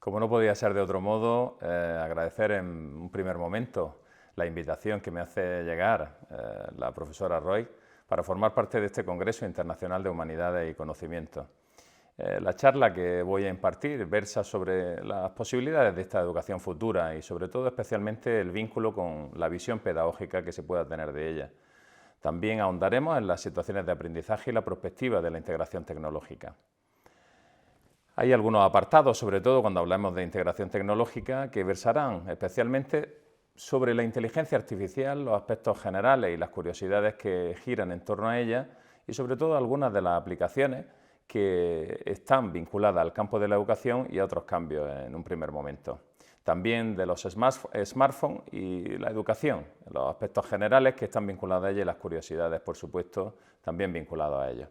Como no podía ser de otro modo, agradecer en un primer momento la invitación que me hace llegar la profesora Roy para formar parte de este Congreso Internacional de Humanidades y Conocimiento. La charla que voy a impartir versa sobre las posibilidades de esta educación futura y sobre todo especialmente el vínculo con la visión pedagógica que se pueda tener de ella. También ahondaremos en las situaciones de aprendizaje y la perspectiva de la integración tecnológica. Hay algunos apartados, sobre todo cuando hablamos de integración tecnológica, que versarán especialmente sobre la inteligencia artificial, los aspectos generales y las curiosidades que giran en torno a ella y sobre todo algunas de las aplicaciones que están vinculadas al campo de la educación y a otros cambios en un primer momento. También de los smartphones y la educación, los aspectos generales que están vinculados a ella y las curiosidades, por supuesto, también vinculados a ellos.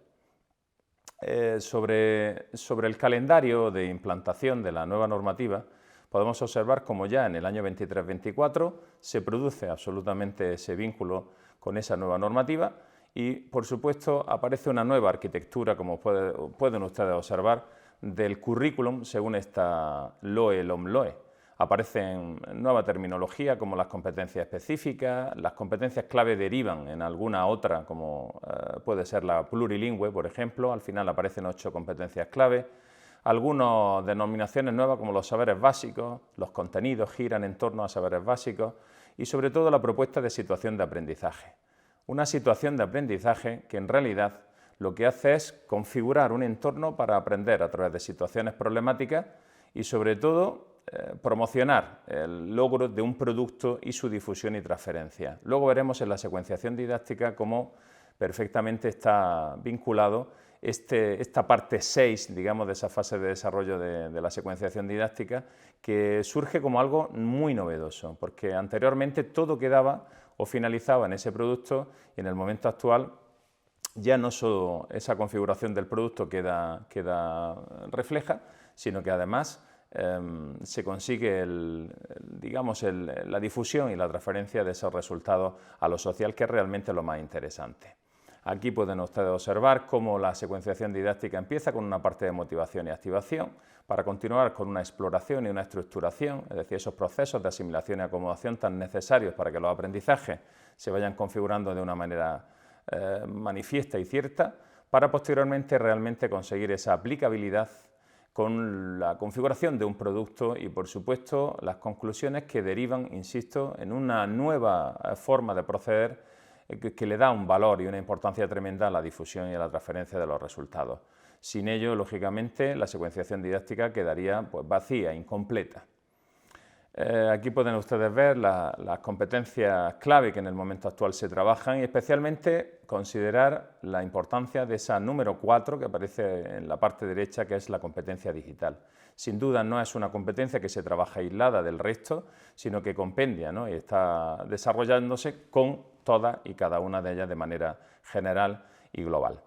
Sobre el calendario de implantación de la nueva normativa, podemos observar cómo ya en el año 23-24 se produce absolutamente ese vínculo con esa nueva normativa y, por supuesto, aparece una nueva arquitectura, como pueden ustedes observar, del currículum según esta LOE-LOMLOE. Aparecen nueva terminología como las competencias específicas, las competencias clave derivan en alguna otra, como puede ser la plurilingüe, por ejemplo, al final aparecen 8 competencias clave, algunas denominaciones nuevas como los saberes básicos, los contenidos giran en torno a saberes básicos y sobre todo la propuesta de situación de aprendizaje. Una situación de aprendizaje que en realidad lo que hace es configurar un entorno para aprender a través de situaciones problemáticas y sobre todo promocionar el logro de un producto y su difusión y transferencia. Luego veremos en la secuenciación didáctica cómo perfectamente está vinculado esta parte 6, digamos, de esa fase de desarrollo de la secuenciación didáctica, que surge como algo muy novedoso, porque anteriormente todo quedaba o finalizaba en ese producto y en el momento actual ya no solo esa configuración del producto queda refleja, sino que además se consigue la difusión y la transferencia de esos resultados a lo social, que es realmente lo más interesante. Aquí pueden ustedes observar cómo la secuenciación didáctica empieza con una parte de motivación y activación, para continuar con una exploración y una estructuración, es decir, esos procesos de asimilación y acomodación tan necesarios para que los aprendizajes se vayan configurando de una manera manifiesta y cierta, para posteriormente realmente conseguir esa aplicabilidad con la configuración de un producto y, por supuesto, las conclusiones que derivan, insisto, en una nueva forma de proceder que le da un valor y una importancia tremenda a la difusión y a la transferencia de los resultados. Sin ello, lógicamente, la secuenciación didáctica quedaría pues, vacía, incompleta. Aquí pueden ustedes ver las competencias clave que en el momento actual se trabajan y especialmente considerar la importancia de esa número 4 que aparece en la parte derecha, que es la competencia digital. Sin duda no es una competencia que se trabaja aislada del resto, sino que compendia, ¿no? Y está desarrollándose con todas y cada una de ellas de manera general y global.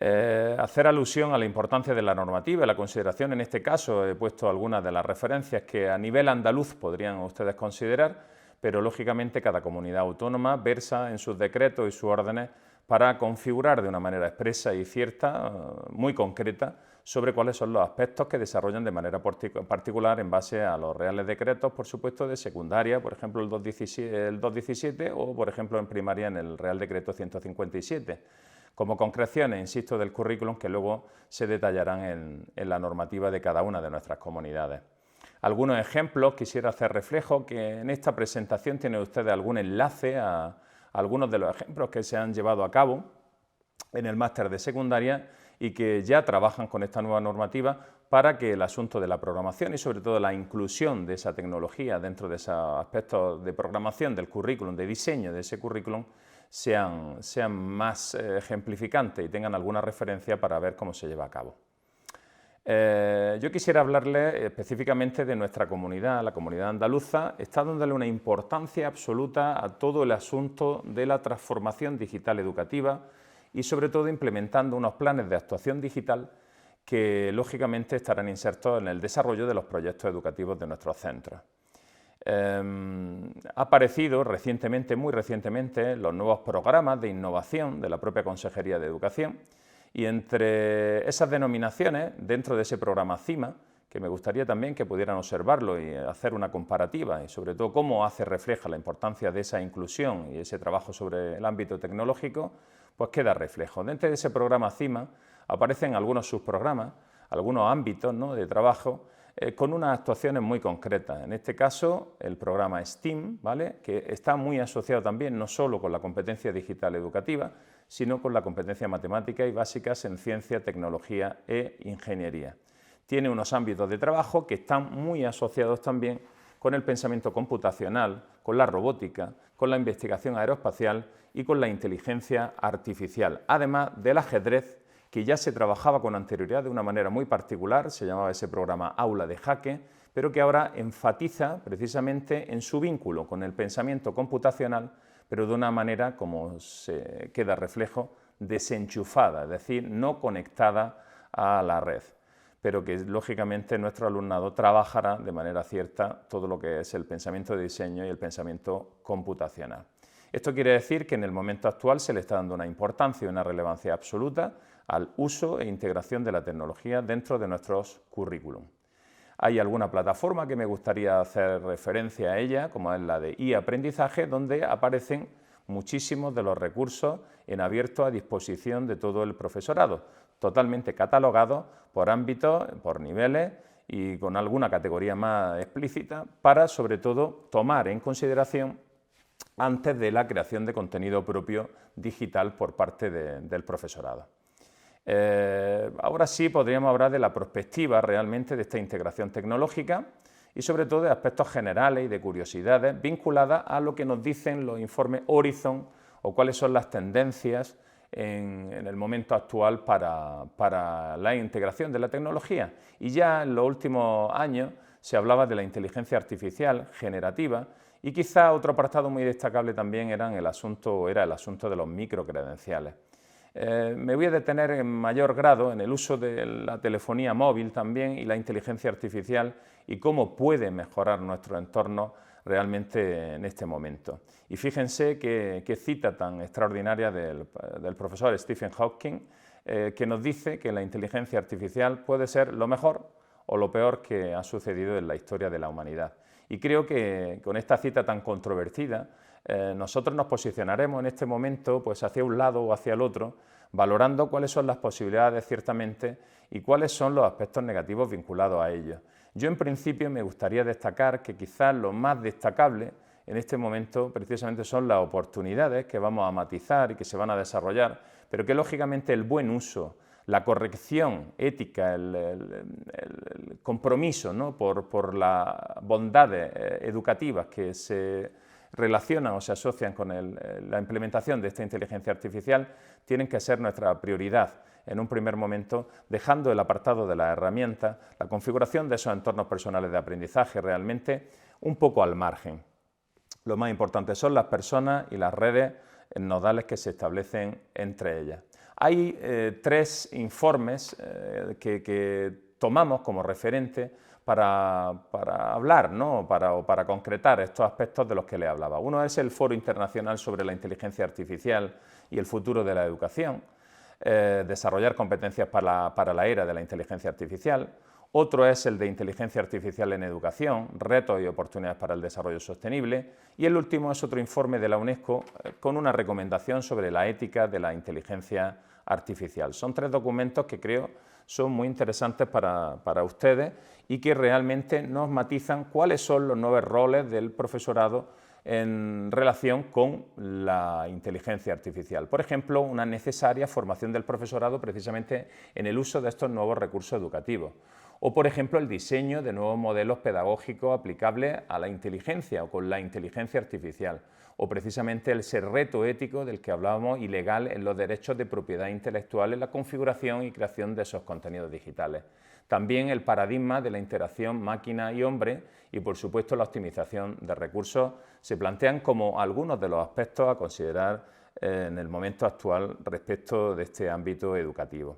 Hacer alusión a la importancia de la normativa y la consideración, en este caso he puesto algunas de las referencias que a nivel andaluz podrían ustedes considerar, pero lógicamente cada comunidad autónoma versa en sus decretos y sus órdenes para configurar de una manera expresa y cierta, muy concreta, sobre cuáles son los aspectos que desarrollan de manera particular en base a los reales decretos, por supuesto, de secundaria, por ejemplo el 217 o, por ejemplo, en primaria en el Real Decreto 157. Como concreciones, insisto, del currículum que luego se detallarán en la normativa de cada una de nuestras comunidades. Algunos ejemplos quisiera hacer reflejo, que en esta presentación tienen ustedes algún enlace a algunos de los ejemplos que se han llevado a cabo en el máster de secundaria y que ya trabajan con esta nueva normativa para que el asunto de la programación y sobre todo la inclusión de esa tecnología dentro de esos aspectos de programación del currículum, de diseño de ese currículum, sean más ejemplificantes y tengan alguna referencia para ver cómo se lleva a cabo. Yo quisiera hablarles específicamente de nuestra comunidad. La comunidad andaluza está dándole una importancia absoluta a todo el asunto de la transformación digital educativa y sobre todo implementando unos planes de actuación digital que lógicamente estarán insertos en el desarrollo de los proyectos educativos de nuestros centros. Ha aparecido recientemente, muy recientemente, los nuevos programas de innovación de la propia Consejería de Educación y entre esas denominaciones, dentro de ese programa CIMA, que me gustaría también que pudieran observarlo y hacer una comparativa, y sobre todo cómo refleja la importancia de esa inclusión y ese trabajo sobre el ámbito tecnológico, pues queda reflejo. Dentro de ese programa CIMA aparecen algunos subprogramas, algunos ámbitos, ¿no?, de trabajo, con unas actuaciones muy concretas. En este caso, el programa STEAM, ¿vale?, que está muy asociado también no solo con la competencia digital educativa, sino con la competencia matemática y básicas en ciencia, tecnología e ingeniería. Tiene unos ámbitos de trabajo que están muy asociados también con el pensamiento computacional, con la robótica, con la investigación aeroespacial y con la inteligencia artificial, además del ajedrez, que ya se trabajaba con anterioridad de una manera muy particular, se llamaba ese programa Aula de Jaque, pero que ahora enfatiza precisamente en su vínculo con el pensamiento computacional, pero de una manera, como se queda reflejo, desenchufada, es decir, no conectada a la red, pero que lógicamente nuestro alumnado trabajará de manera cierta todo lo que es el pensamiento de diseño y el pensamiento computacional. Esto quiere decir que en el momento actual se le está dando una importancia y una relevancia absoluta al uso e integración de la tecnología dentro de nuestros currículum. Hay alguna plataforma que me gustaría hacer referencia a ella, como es la de e-aprendizaje, donde aparecen muchísimos de los recursos en abierto a disposición de todo el profesorado, totalmente catalogados por ámbitos, por niveles y con alguna categoría más explícita para, sobre todo, tomar en consideración antes de la creación de contenido propio digital por parte del profesorado. Ahora sí podríamos hablar de la perspectiva realmente de esta integración tecnológica y sobre todo de aspectos generales y de curiosidades vinculadas a lo que nos dicen los informes Horizon o cuáles son las tendencias en el momento actual para la integración de la tecnología. Y ya en los últimos años se hablaba de la inteligencia artificial generativa y quizá otro apartado muy destacable también era el asunto de los microcredenciales. Me voy a detener en mayor grado en el uso de la telefonía móvil también y la inteligencia artificial y cómo puede mejorar nuestro entorno realmente en este momento. Y fíjense qué cita tan extraordinaria del profesor Stephen Hawking, que nos dice que la inteligencia artificial puede ser lo mejor o lo peor que ha sucedido en la historia de la humanidad. Y creo que con esta cita tan controvertida, nosotros nos posicionaremos en este momento pues hacia un lado o hacia el otro, valorando cuáles son las posibilidades ciertamente y cuáles son los aspectos negativos vinculados a ellos. Yo en principio me gustaría destacar que quizás lo más destacable en este momento precisamente son las oportunidades que vamos a matizar y que se van a desarrollar, pero que lógicamente el buen uso, la corrección ética, el compromiso, ¿no?, por las bondades educativas que se relacionan o se asocian con la implementación de esta inteligencia artificial, tienen que ser nuestra prioridad en un primer momento, dejando el apartado de las herramientas, la configuración de esos entornos personales de aprendizaje realmente un poco al margen. Lo más importante son las personas y las redes nodales que se establecen entre ellas. Hay tres informes que tomamos como referente para hablar, ¿no?, para concretar estos aspectos de los que le hablaba. Uno es el Foro Internacional sobre la Inteligencia Artificial y el Futuro de la Educación, desarrollar competencias para la era de la inteligencia artificial. Otro es el de Inteligencia Artificial en Educación, retos y oportunidades para el desarrollo sostenible. Y el último es otro informe de la UNESCO con una recomendación sobre la ética de la inteligencia artificial. Son tres documentos que creo son muy interesantes para ustedes y que realmente nos matizan cuáles son los nuevos roles del profesorado en relación con la inteligencia artificial. Por ejemplo, una necesaria formación del profesorado precisamente en el uso de estos nuevos recursos educativos. O, por ejemplo, el diseño de nuevos modelos pedagógicos aplicables a la inteligencia o con la inteligencia artificial. O precisamente ese reto ético del que hablábamos y legal en los derechos de propiedad intelectual en la configuración y creación de esos contenidos digitales. También el paradigma de la interacción máquina y hombre y, por supuesto, la optimización de recursos se plantean como algunos de los aspectos a considerar en el momento actual respecto de este ámbito educativo.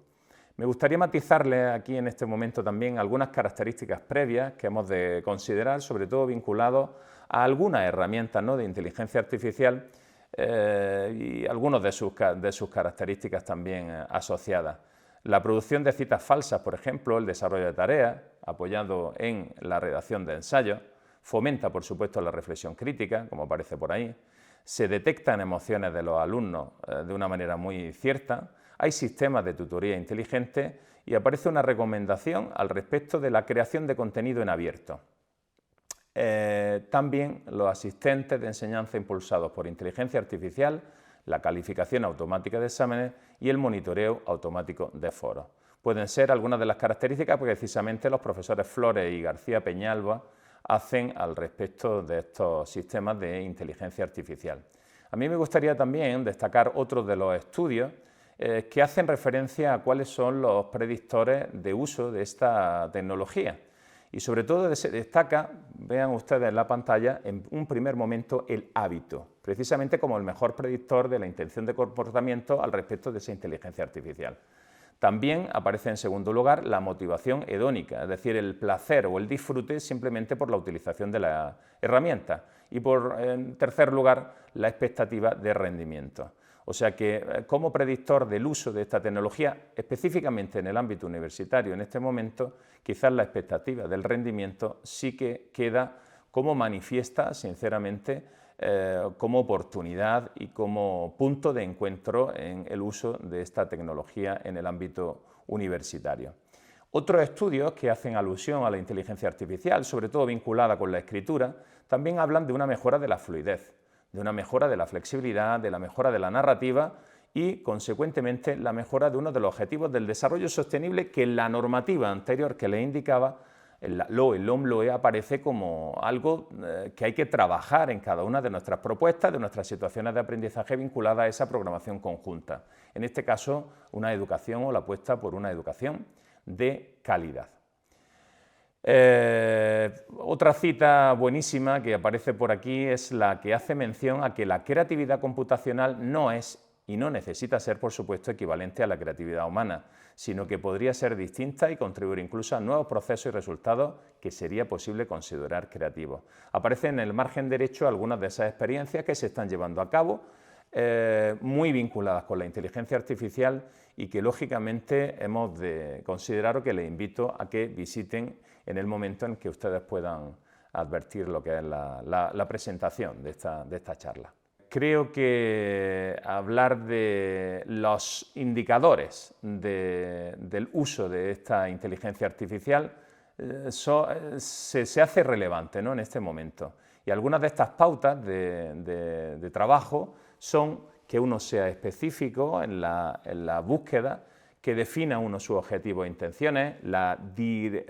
Me gustaría matizarles aquí en este momento también algunas características previas que hemos de considerar, sobre todo vinculados a algunas herramientas, ¿no?, de inteligencia artificial y algunas de sus características también asociadas. La producción de citas falsas, por ejemplo, el desarrollo de tareas, apoyado en la redacción de ensayos, fomenta, por supuesto, la reflexión crítica, como aparece por ahí, se detectan emociones de los alumnos de una manera muy cierta, hay sistemas de tutoría inteligente y aparece una recomendación al respecto de la creación de contenido en abierto. También los asistentes de enseñanza impulsados por inteligencia artificial, la calificación automática de exámenes y el monitoreo automático de foros. Pueden ser algunas de las características que precisamente los profesores Flores y García Peñalba hacen al respecto de estos sistemas de inteligencia artificial. A mí me gustaría también destacar otros de los estudios que hacen referencia a cuáles son los predictores de uso de esta tecnología. Y sobre todo se destaca, vean ustedes en la pantalla, en un primer momento el hábito, precisamente como el mejor predictor de la intención de comportamiento al respecto de esa inteligencia artificial. También aparece en segundo lugar la motivación hedónica, es decir, el placer o el disfrute simplemente por la utilización de la herramienta. Y en tercer lugar, la expectativa de rendimiento. O sea que como predictor del uso de esta tecnología, específicamente en el ámbito universitario en este momento, quizás la expectativa del rendimiento sí que queda como manifiesta, sinceramente, como oportunidad y como punto de encuentro en el uso de esta tecnología en el ámbito universitario. Otros estudios que hacen alusión a la inteligencia artificial, sobre todo vinculada con la escritura, también hablan de una mejora de la fluidez, de una mejora de la flexibilidad, de la mejora de la narrativa y, consecuentemente, la mejora de uno de los objetivos del desarrollo sostenible que en la normativa anterior que les indicaba, el LOMLOE, aparece como algo que hay que trabajar en cada una de nuestras propuestas, de nuestras situaciones de aprendizaje vinculadas a esa programación conjunta. En este caso, una educación o la apuesta por una educación de calidad. Otra cita buenísima que aparece por aquí es la que hace mención a que la creatividad computacional no es y no necesita ser, por supuesto, equivalente a la creatividad humana, sino que podría ser distinta y contribuir incluso a nuevos procesos y resultados que sería posible considerar creativos. Aparecen en el margen derecho algunas de esas experiencias que se están llevando a cabo, muy vinculadas con la inteligencia artificial y que lógicamente hemos de considerar o que les invito a que visiten en el momento en que ustedes puedan advertir lo que es la presentación de esta charla. Creo que hablar de los indicadores del uso de esta inteligencia artificial se hace relevante, ¿no?, en este momento. Y algunas de estas pautas de trabajo son que uno sea específico en la búsqueda, que defina uno sus objetivos e intenciones,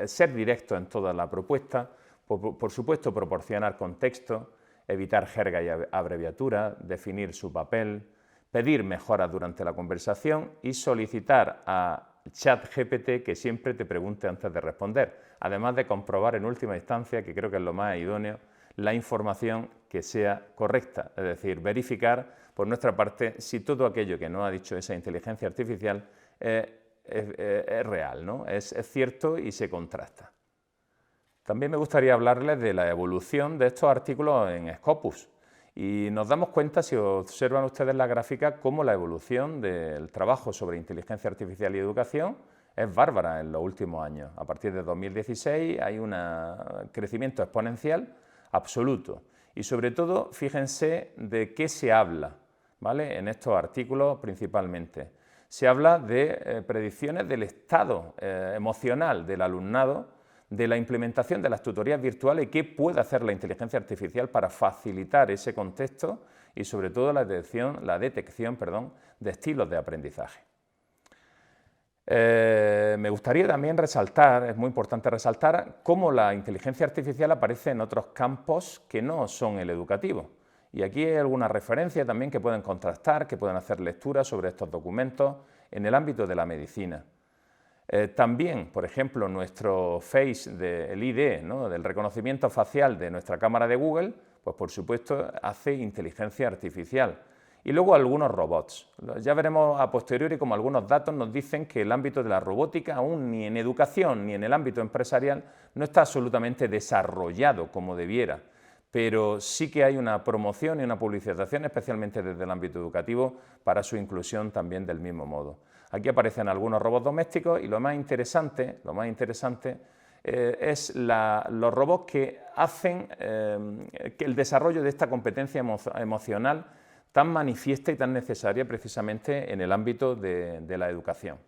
ser directo en toda la propuesta, por supuesto proporcionar contexto, evitar jerga y abreviaturas, definir su papel, pedir mejoras durante la conversación y solicitar a ChatGPT que siempre te pregunte antes de responder, además de comprobar en última instancia, que creo que es lo más idóneo, la información que sea correcta, es decir, verificar por nuestra parte si todo aquello que nos ha dicho esa inteligencia artificial es real, ¿no? Es cierto y se contrasta. También me gustaría hablarles de la evolución de estos artículos en Scopus. Y nos damos cuenta, si observan ustedes la gráfica, cómo la evolución del trabajo sobre inteligencia artificial y educación es bárbara en los últimos años. A partir de 2016 hay un crecimiento exponencial absoluto. Y sobre todo, fíjense de qué se habla, ¿vale?, en estos artículos principalmente. Se habla de predicciones del estado emocional del alumnado, de la implementación de las tutorías virtuales y qué puede hacer la inteligencia artificial para facilitar ese contexto y sobre todo la detección de estilos de aprendizaje. Me gustaría también resaltar, es muy importante resaltar, cómo la inteligencia artificial aparece en otros campos que no son el educativo. Y aquí hay algunas referencias también que pueden contrastar, que pueden hacer lecturas sobre estos documentos en el ámbito de la medicina. También, por ejemplo, nuestro Face del ID, ¿no?, del reconocimiento facial de nuestra cámara de Google, pues por supuesto hace inteligencia artificial. Y luego algunos robots. Ya veremos a posteriori cómo algunos datos nos dicen que el ámbito de la robótica, aún ni en educación ni en el ámbito empresarial, no está absolutamente desarrollado como debiera, pero sí que hay una promoción y una publicitación, especialmente desde el ámbito educativo, para su inclusión también del mismo modo. Aquí aparecen algunos robots domésticos y lo más interesante es los robots que hacen que el desarrollo de esta competencia emocional tan manifiesta y tan necesaria precisamente en el ámbito de la educación.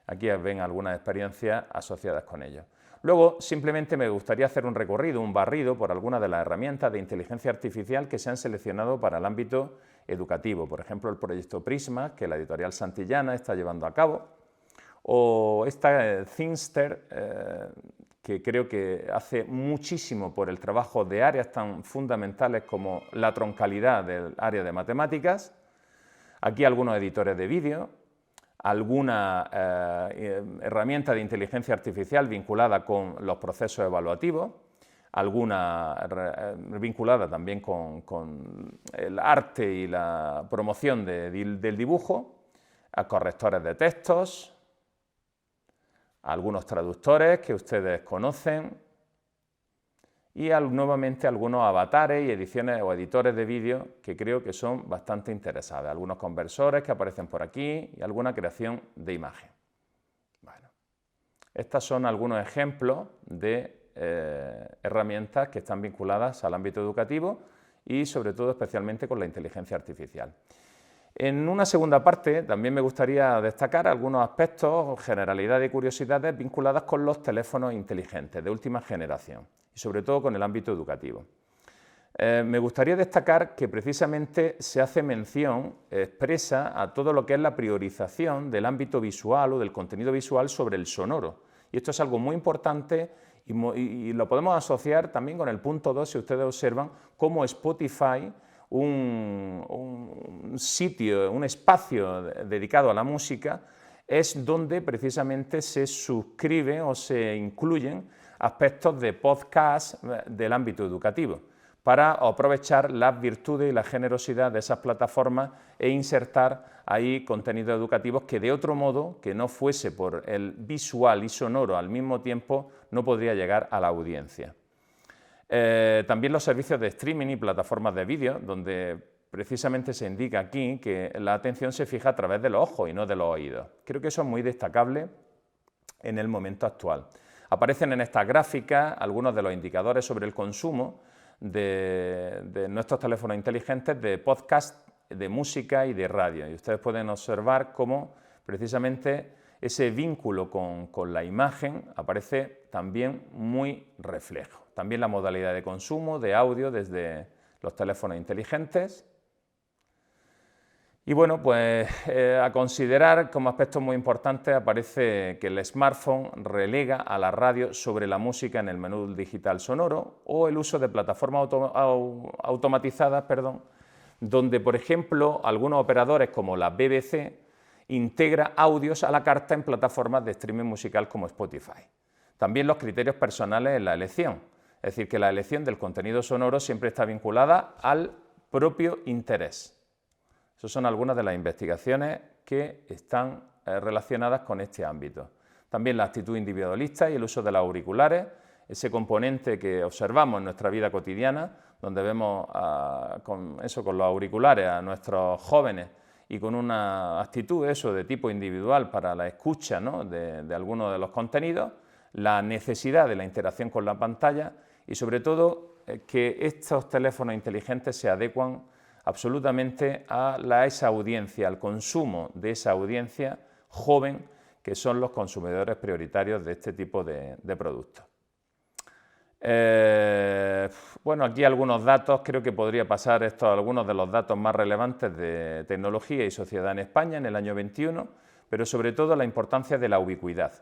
Aquí ven algunas experiencias asociadas con ello. Luego, simplemente me gustaría hacer un recorrido, un barrido por algunas de las herramientas de inteligencia artificial que se han seleccionado para el ámbito educativo. Por ejemplo, el proyecto Prisma, que la editorial Santillana está llevando a cabo, o esta Thinster, que creo que hace muchísimo por el trabajo de áreas tan fundamentales como la troncalidad del área de matemáticas. Aquí algunos editores de vídeo, alguna herramienta de inteligencia artificial vinculada con los procesos evaluativos, alguna vinculada también con el arte y la promoción del dibujo, a correctores de textos, algunos traductores que ustedes conocen y nuevamente algunos avatares y ediciones o editores de vídeo que creo que son bastante interesados, algunos conversores que aparecen por aquí y alguna creación de imagen. Bueno, estos son algunos ejemplos de herramientas que están vinculadas al ámbito educativo y sobre todo especialmente con la inteligencia artificial. En una segunda parte también me gustaría destacar algunos aspectos, generalidades y curiosidades vinculadas con los teléfonos inteligentes de última generación y sobre todo con el ámbito educativo. Me gustaría destacar que precisamente se hace mención expresa a todo lo que es la priorización del ámbito visual o del contenido visual sobre el sonoro. Y esto es algo muy importante y lo podemos asociar también con el punto 2, si ustedes observan, cómo Spotify, un sitio, un espacio dedicado a la música, es donde precisamente se suscriben o se incluyen aspectos de podcast del ámbito educativo, para aprovechar las virtudes y la generosidad de esas plataformas e insertar ahí contenidos educativos que de otro modo, que no fuese por el visual y sonoro al mismo tiempo, no podría llegar a la audiencia. También los servicios de streaming y plataformas de vídeo, donde precisamente se indica aquí que la atención se fija a través de los ojos y no de los oídos. Creo que eso es muy destacable en el momento actual. Aparecen en estas gráficas algunos de los indicadores sobre el consumo de nuestros teléfonos inteligentes de podcast, de música y de radio. Y ustedes pueden observar cómo precisamente ese vínculo con la imagen aparece también muy reflejo. También la modalidad de consumo de audio desde los teléfonos inteligentes. Y bueno, pues a considerar como aspectos muy importantes aparece que el smartphone relega a la radio sobre la música en el menú digital sonoro o el uso de plataformas automatizadas, donde por ejemplo algunos operadores como la BBC integra audios a la carta en plataformas de streaming musical como Spotify. También los criterios personales en la elección, es decir, que la elección del contenido sonoro siempre está vinculada al propio interés. Esas son algunas de las investigaciones que están relacionadas con este ámbito. También la actitud individualista y el uso de los auriculares, ese componente que observamos en nuestra vida cotidiana, donde vemos con los auriculares a nuestros jóvenes y con una actitud de tipo individual para la escucha, ¿no?, de algunos de los contenidos, la necesidad de la interacción con la pantalla y sobre todo que estos teléfonos inteligentes se adecuan absolutamente a esa audiencia, al consumo de esa audiencia joven que son los consumidores prioritarios de este tipo de productos. Bueno, aquí algunos datos, creo que podría pasar algunos de los datos más relevantes de tecnología y sociedad en España en el año 21, pero sobre todo la importancia de la ubicuidad.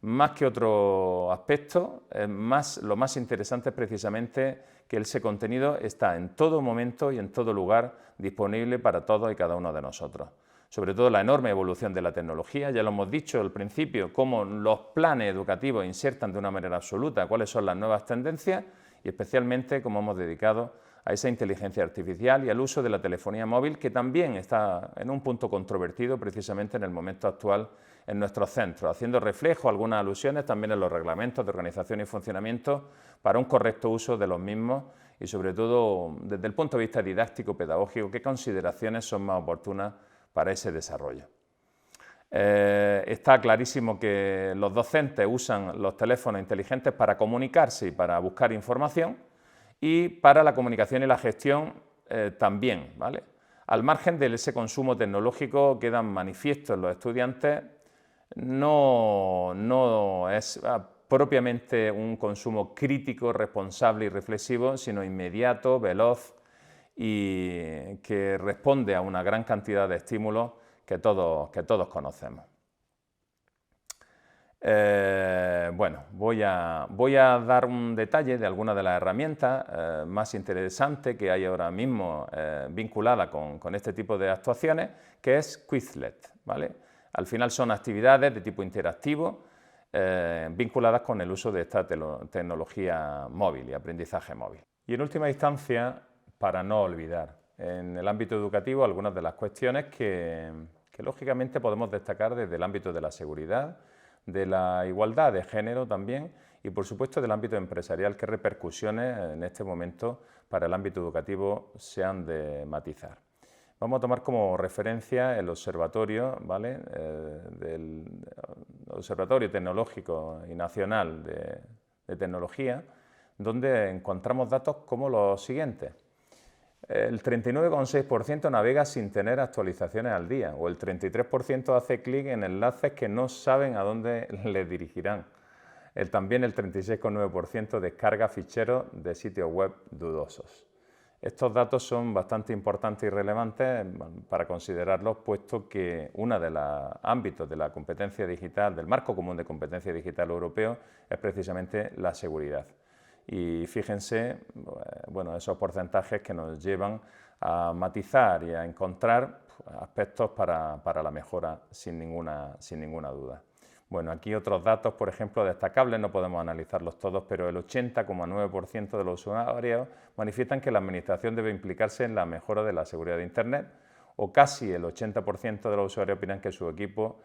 Más que otro aspecto, lo más interesante es precisamente que ese contenido está en todo momento y en todo lugar disponible para todos y cada uno de nosotros. Sobre todo la enorme evolución de la tecnología, ya lo hemos dicho al principio, cómo los planes educativos insertan de una manera absoluta cuáles son las nuevas tendencias y especialmente cómo hemos dedicado a esa inteligencia artificial y al uso de la telefonía móvil, que también está en un punto controvertido precisamente en el momento actual en nuestros centros, haciendo reflejo algunas alusiones también en los reglamentos de organización y funcionamiento para un correcto uso de los mismos y sobre todo desde el punto de vista didáctico, pedagógico, qué consideraciones son más oportunas para ese desarrollo. Está clarísimo que los docentes usan los teléfonos inteligentes para comunicarse y para buscar información, y para la comunicación y la gestión también, ¿vale? Al margen de ese consumo tecnológico quedan manifiestos los estudiantes, no es propiamente un consumo crítico, responsable y reflexivo, sino inmediato, veloz y que responde a una gran cantidad de estímulos que todos conocemos. Bueno, voy a dar un detalle de algunas de las herramientas más interesantes que hay ahora mismo vinculadas con este tipo de actuaciones, que es Quizlet, ¿vale? Al final son actividades de tipo interactivo vinculadas con el uso de esta tecnología móvil y aprendizaje móvil. Y en última instancia, para no olvidar, en el ámbito educativo algunas de las cuestiones que lógicamente podemos destacar desde el ámbito de la seguridad, de la igualdad de género también y por supuesto del ámbito empresarial, qué repercusiones en este momento para el ámbito educativo se han de matizar. Vamos a tomar como referencia el observatorio, ¿vale? Del Observatorio Tecnológico y Nacional de Tecnología, donde encontramos datos como los siguientes. El 39,6% navega sin tener actualizaciones al día, o el 33% hace clic en enlaces que no saben a dónde les dirigirán. También el 36,9% descarga ficheros de sitios web dudosos. Estos datos son bastante importantes y relevantes para considerarlos, puesto que uno de los ámbitos de la competencia digital, del marco común de competencia digital europeo, es precisamente la seguridad. Y fíjense, bueno, esos porcentajes que nos llevan a matizar y a encontrar aspectos para la mejora sin ninguna duda. Bueno, aquí otros datos, por ejemplo, destacables, no podemos analizarlos todos, pero el 80,9% de los usuarios manifiestan que la administración debe implicarse en la mejora de la seguridad de Internet, o casi el 80% de los usuarios opinan que su equipo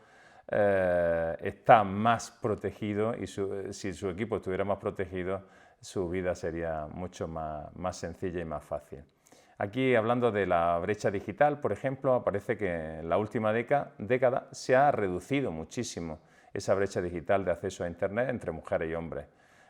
está más protegido y si su equipo estuviera más protegido, su vida sería mucho más sencilla y más fácil. Aquí, hablando de la brecha digital, por ejemplo, aparece que en la última década se ha reducido muchísimo esa brecha digital de acceso a Internet entre mujeres y hombres,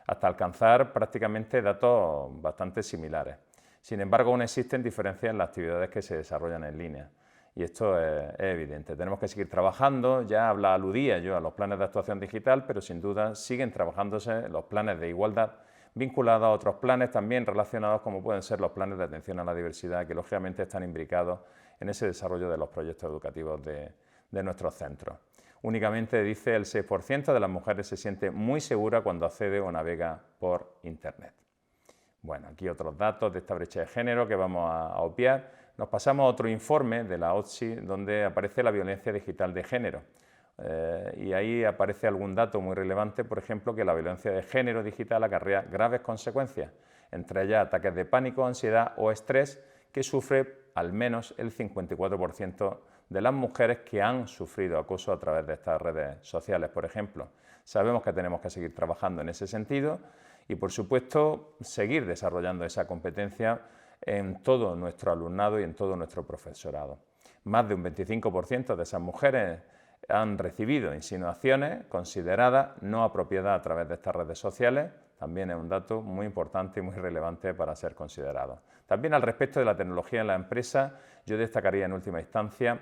hasta alcanzar prácticamente datos bastante similares. Sin embargo, aún existen diferencias en las actividades que se desarrollan en línea. Y esto es evidente. Tenemos que seguir trabajando, ya aludía yo a los planes de actuación digital, pero sin duda siguen trabajándose los planes de igualdad vinculados a otros planes también relacionados, como pueden ser los planes de atención a la diversidad, que lógicamente están imbricados en ese desarrollo de los proyectos educativos de nuestros centros. Únicamente, dice, el 6% de las mujeres se siente muy segura cuando accede o navega por Internet. Bueno, aquí otros datos de esta brecha de género que vamos a obviar. Nos pasamos a otro informe de la OSCE donde aparece la violencia digital de género. Y ahí aparece algún dato muy relevante, por ejemplo, que la violencia de género digital acarrea graves consecuencias, entre ellas ataques de pánico, ansiedad o estrés, que sufre al menos el 54% de las mujeres que han sufrido acoso a través de estas redes sociales, por ejemplo. Sabemos que tenemos que seguir trabajando en ese sentido y, por supuesto, seguir desarrollando esa competencia en todo nuestro alumnado y en todo nuestro profesorado. Más de un 25% de esas mujeres han recibido insinuaciones consideradas no apropiadas a través de estas redes sociales. También es un dato muy importante y muy relevante para ser considerado. También al respecto de la tecnología en la empresa, yo destacaría en última instancia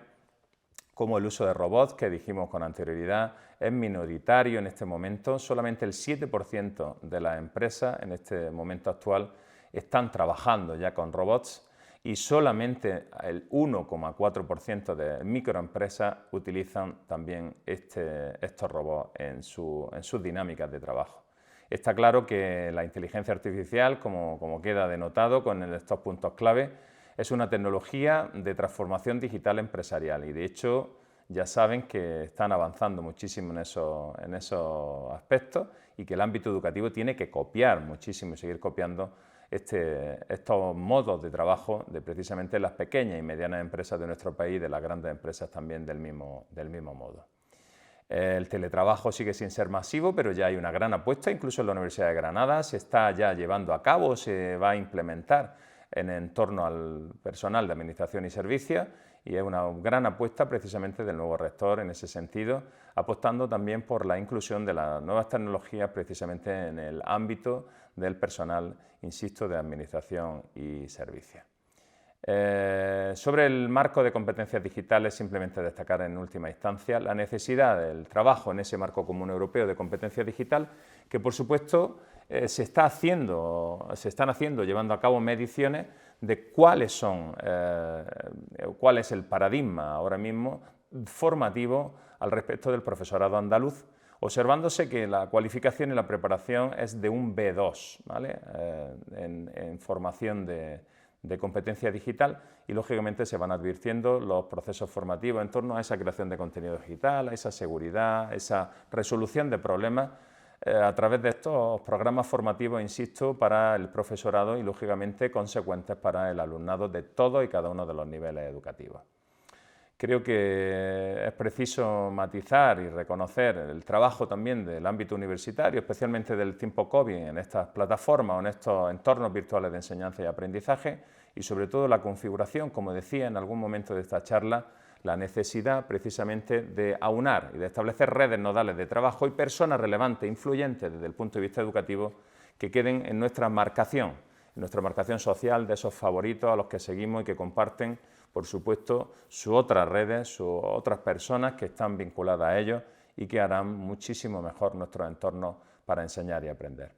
como el uso de robots, que dijimos con anterioridad, es minoritario en este momento. Solamente el 7% de las empresas en este momento actual están trabajando ya con robots y solamente el 1,4% de microempresas utilizan también estos robots en sus dinámicas de trabajo. Está claro que la inteligencia artificial, como queda denotado con estos puntos clave, es una tecnología de transformación digital empresarial y, de hecho, ya saben que están avanzando muchísimo en esos aspectos y que el ámbito educativo tiene que copiar muchísimo y seguir copiando estos modos de trabajo de precisamente las pequeñas y medianas empresas de nuestro país y de las grandes empresas también del mismo modo. El teletrabajo sigue sin ser masivo, pero ya hay una gran apuesta, incluso en la Universidad de Granada se está ya llevando a cabo, se va a implementar en torno al personal de administración y servicios y es una gran apuesta precisamente del nuevo rector en ese sentido, apostando también por la inclusión de las nuevas tecnologías precisamente en el ámbito del personal, insisto, de administración y servicios. Sobre el marco de competencias digitales, simplemente destacar en última instancia la necesidad del trabajo en ese marco común europeo de competencia digital, que por supuesto se están haciendo, llevando a cabo mediciones de cuál es el paradigma ahora mismo formativo al respecto del profesorado andaluz, observándose que la cualificación y la preparación es de un B2, ¿vale? En formación de competencia digital, y lógicamente se van advirtiendo los procesos formativos en torno a esa creación de contenido digital, a esa seguridad, esa resolución de problemas a través de estos programas formativos, insisto, para el profesorado y lógicamente consecuentes para el alumnado de todos y cada uno de los niveles educativos. Creo que es preciso matizar y reconocer el trabajo también del ámbito universitario, especialmente del tiempo COVID, en estas plataformas o en estos entornos virtuales de enseñanza y aprendizaje, y sobre todo la configuración, como decía en algún momento de esta charla, la necesidad precisamente de aunar y de establecer redes nodales de trabajo y personas relevantes, influyentes desde el punto de vista educativo, que queden en nuestra marcación social de esos favoritos a los que seguimos y que comparten, por supuesto, sus otras redes, sus otras personas que están vinculadas a ellos y que harán muchísimo mejor nuestros entornos para enseñar y aprender.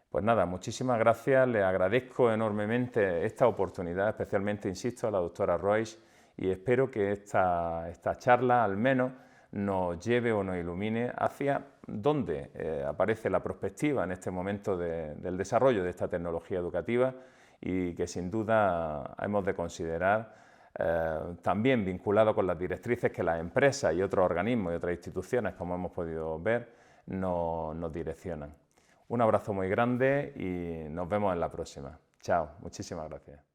Pues nada, muchísimas gracias, le agradezco enormemente esta oportunidad, especialmente, insisto, a la doctora Royce, y espero que esta charla al menos nos lleve o nos ilumine hacia dónde aparece la perspectiva en este momento del desarrollo de esta tecnología educativa, y que sin duda hemos de considerar también vinculado con las directrices que las empresas y otros organismos y otras instituciones, como hemos podido ver, nos direccionan. Un abrazo muy grande y nos vemos en la próxima. Chao, muchísimas gracias.